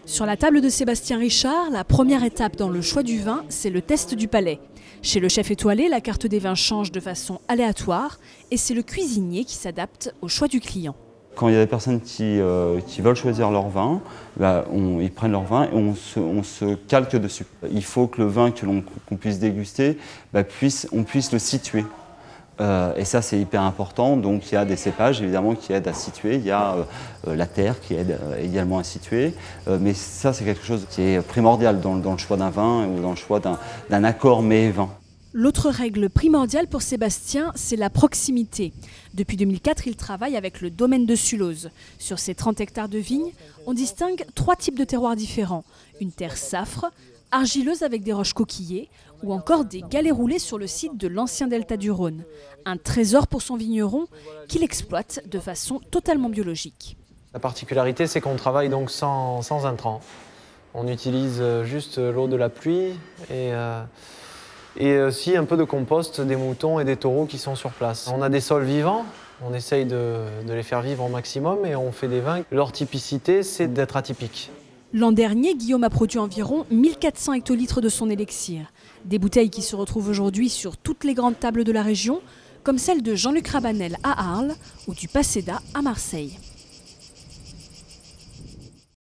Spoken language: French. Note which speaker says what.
Speaker 1: Sur la table de Sébastien Richard, la première étape dans le choix du vin, c'est le test du palais. Chez le chef étoilé, la carte des vins change de façon aléatoire et c'est le cuisinier qui s'adapte au choix du client.
Speaker 2: Quand il y a des personnes qui veulent choisir leur vin, ils prennent leur vin et on se calque dessus. Il faut que le vin qu'on puisse déguster, on puisse le situer. Et ça, c'est hyper important. Donc, il y a des cépages, évidemment, qui aident à situer. Il y a la terre qui aide également à situer. Mais ça, c'est quelque chose qui est primordial dans le choix d'un vin ou dans le choix d'un accord mets-vin.
Speaker 1: L'autre règle primordiale pour Sébastien, c'est la proximité. Depuis 2004, il travaille avec le domaine de Sulloz. Sur ses 30 hectares de vignes, on distingue 3 types de terroirs différents. Une terre safre, argileuse avec des roches coquillées ou encore des galets roulés sur le site de l'ancien delta du Rhône. Un trésor pour son vigneron qu'il exploite de façon totalement biologique.
Speaker 3: La particularité, c'est qu'on travaille donc sans intrants. On utilise juste l'eau de la pluie et aussi un peu de compost des moutons et des taureaux qui sont sur place. On a des sols vivants, on essaye de les faire vivre au maximum et on fait des vins. Leur typicité, c'est d'être atypique.
Speaker 1: L'an dernier, Guillaume a produit environ 1400 hectolitres de son élixir. Des bouteilles qui se retrouvent aujourd'hui sur toutes les grandes tables de la région, comme celle de Jean-Luc Rabanel à Arles ou du Paseda à Marseille.